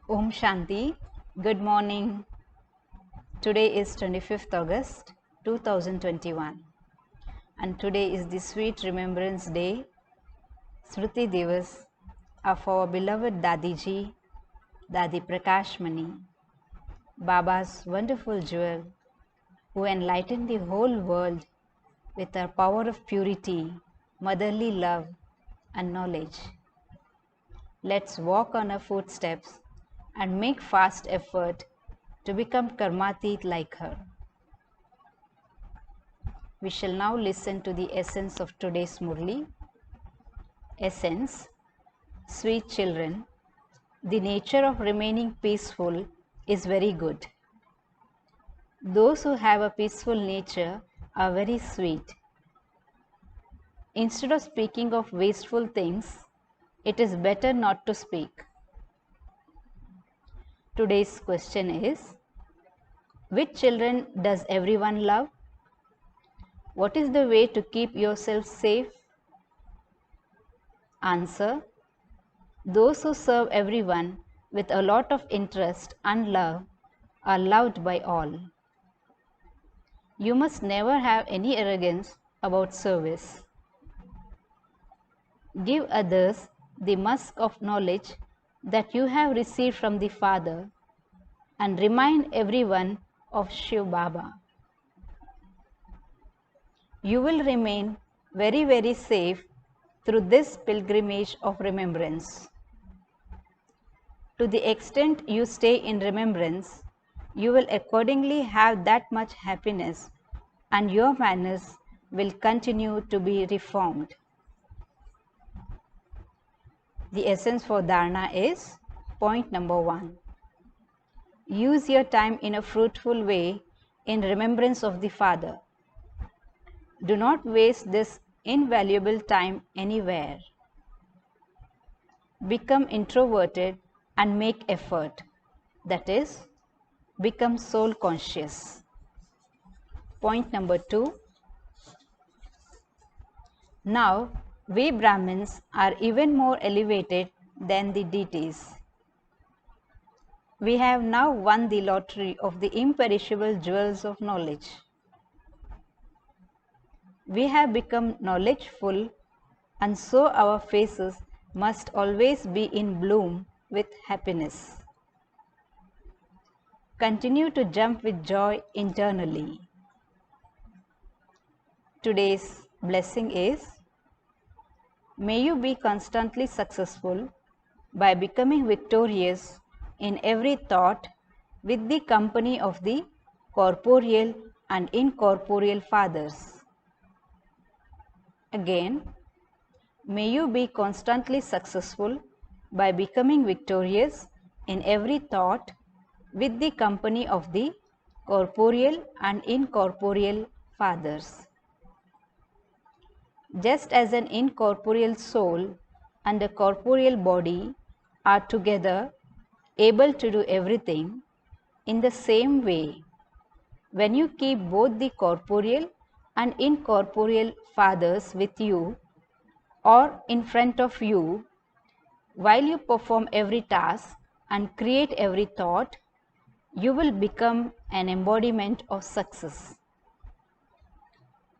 Om Shanti. Good morning. Today is 25th August 2021 and today is the sweet remembrance day, Smriti Divas, of our beloved Dadiji, Dadi Prakashmani, Baba's wonderful jewel, who enlightened the whole world with her power of purity, motherly love and knowledge. Let's walk on her footsteps and make fast effort to become karmatit like her. We shall now listen to the essence of today's Murli. Essence: sweet children, the nature of remaining peaceful is very good. Those who have a peaceful nature are very sweet. Instead of speaking of wasteful things, it is better not to speak. Today's question is, which children does everyone love? What is the way to keep yourself safe? Answer: those who serve everyone with a lot of interest and love are loved by all. You must never have any arrogance about service. Give others the musk of knowledge that you have received from the Father and remind everyone of Shiv Baba. You will remain very, very safe through this pilgrimage of remembrance. To the extent you stay in remembrance, you will accordingly have that much happiness and your manners will continue to be reformed. The essence for Dharana is point number 1. Use your time in a fruitful way in remembrance of the Father. Do not waste this invaluable time anywhere. Become introverted and make effort. That is, become soul conscious. Point number 2. Now, we Brahmins are even more elevated than the deities. We have now won the lottery of the imperishable jewels of knowledge. We have become knowledgeful, and so our faces must always be in bloom with happiness. Continue to jump with joy internally. Today's blessing is, may you be constantly successful by becoming victorious in every thought with the company of the corporeal and incorporeal fathers. Again, may you be constantly successful by becoming victorious in every thought with the company of the corporeal and incorporeal fathers. Just as an incorporeal soul and a corporeal body are together able to do everything, in the same way, when you keep both the corporeal and incorporeal fathers with you or in front of you, while you perform every task and create every thought, you will become an embodiment of success.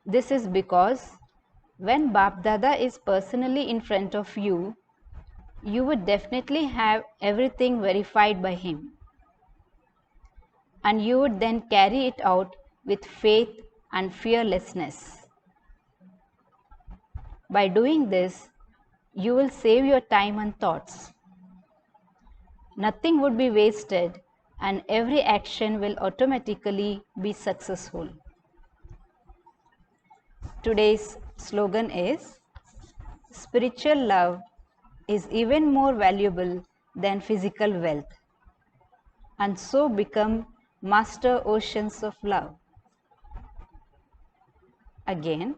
This is because when Bap Dada is personally in front of you, you would definitely have everything verified by him. And you would then carry it out with faith and fearlessness. By doing this, you will save your time and thoughts. Nothing would be wasted and every action will automatically be successful. Today's slogan is, spiritual love is even more valuable than physical wealth, and so become master oceans of love. Again,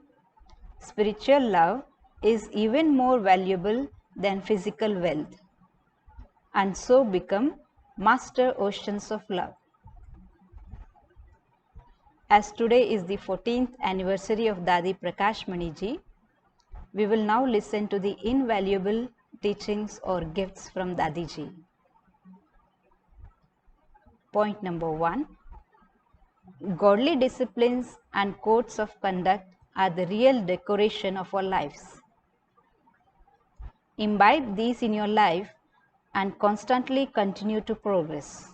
spiritual love is even more valuable than physical wealth, and so become master oceans of love. As today is the 14th anniversary of Dadi Prakashmani Ji, we will now listen to the invaluable teachings or gifts from Dadi Ji. Point number 1. Godly disciplines and codes of conduct are the real decoration of our lives. Imbibe these in your life and constantly continue to progress.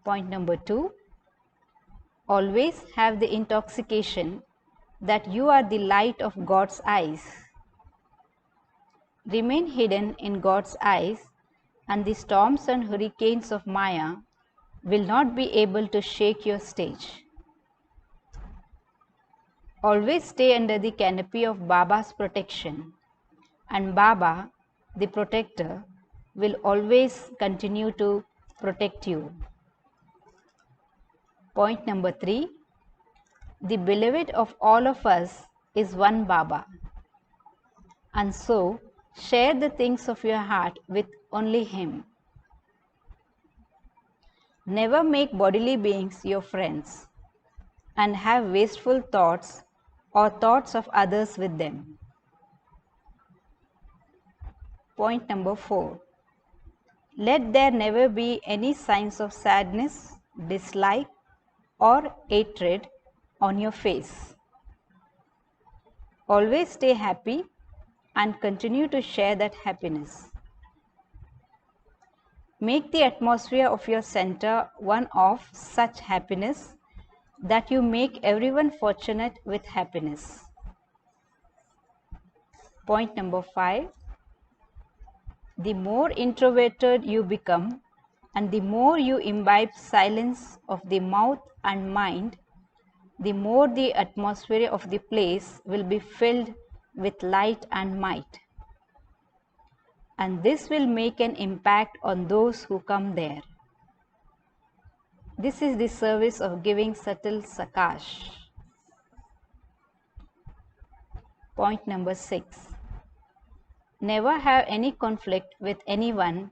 Point number 2. Always have the intoxication that you are the light of God's eyes. Remain hidden in God's eyes, and the storms and hurricanes of Maya will not be able to shake your stage. Always stay under the canopy of Baba's protection, and Baba, the protector, will always continue to protect you. Point number 3. The beloved of all of us is one Baba, and so share the things of your heart with only Him. Never make bodily beings your friends and have wasteful thoughts or thoughts of others with them. Point number 4. Let there never be any signs of sadness, dislike, or hatred on your face. Always stay happy and continue to share that happiness. Make the atmosphere of your center one of such happiness that you make everyone fortunate with happiness. Point number 5. The more introverted you become and the more you imbibe silence of the mouth and mind, the more the atmosphere of the place will be filled with light and might. And this will make an impact on those who come there. This is the service of giving subtle Sakash. Point number 6. Never have any conflict with anyone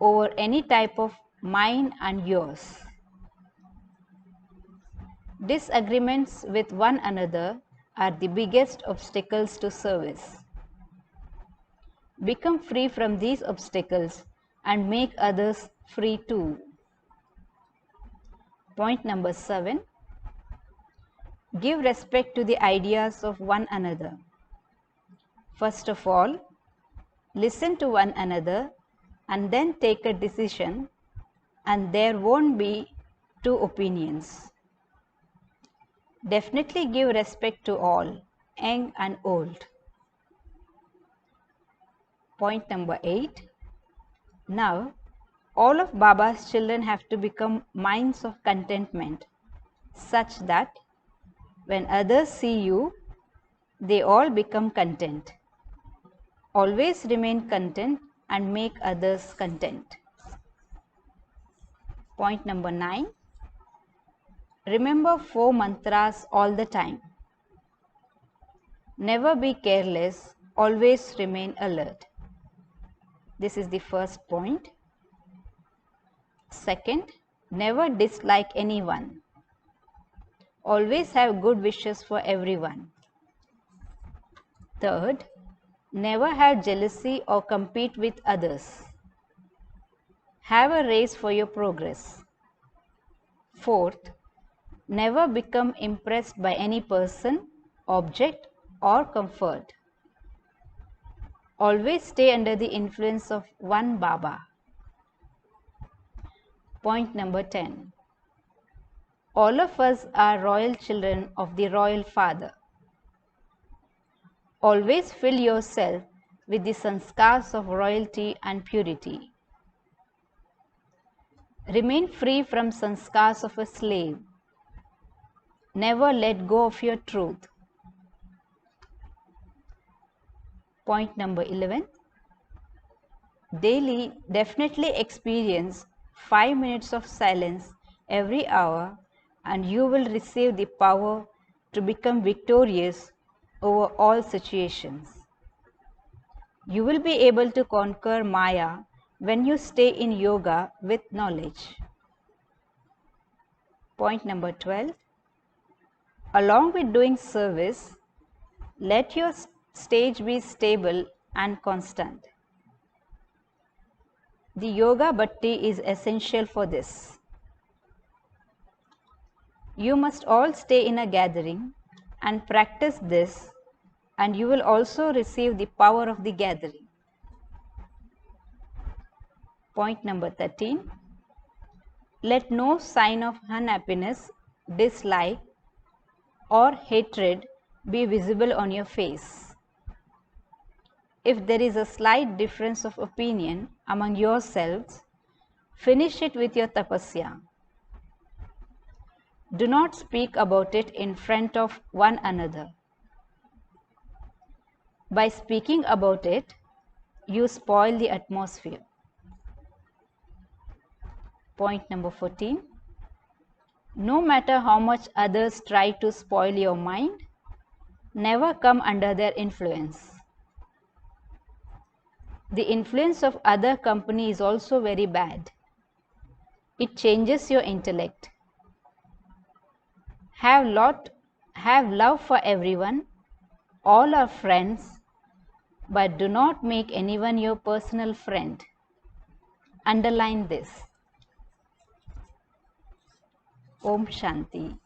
over any type of mine and yours. Disagreements with one another are the biggest obstacles to service. Become free from these obstacles and make others free too. Point number 7. Give respect to the ideas of one another. First of all, listen to one another and then take a decision, and there won't be two opinions. Definitely give respect to all, young and old. Point number 8. Now, all of Baba's children have to become minds of contentment, such that when others see you, they all become content. Always remain content and make others content. Point number 9. Remember 4 mantras all the time. Never be careless, always remain alert. This is the first point. Second, never dislike anyone. Always have good wishes for everyone. Third, never have jealousy or compete with others. Have a race for your progress. Fourth, never become impressed by any person, object, or comfort. Always stay under the influence of one Baba. Point number 10. All of us are royal children of the Royal Father. Always fill yourself with the sanskars of royalty and purity. Remain free from sanskars of a slave. Never let go of your truth. Point number 11. Daily, definitely experience 5 minutes of silence every hour, and you will receive the power to become victorious over all situations. You will be able to conquer Maya when you stay in yoga with knowledge. Point number 12. Along with doing service, let your stage be stable and constant. The yoga bhatti is essential for this. You must all stay in a gathering and practice this, and you will also receive the power of the gathering. Point number 13. Let no sign of unhappiness, dislike, or hatred be visible on your face. If there is a slight difference of opinion among yourselves, finish it with your tapasya. Do not speak about it in front of one another. By speaking about it, you spoil the atmosphere. Point number 14. No matter how much others try to spoil your mind, never come under their influence. The influence of other company is also very bad. It changes your intellect. Have love for everyone. All are friends, but do not make anyone your personal friend. Underline this. Om Shanti.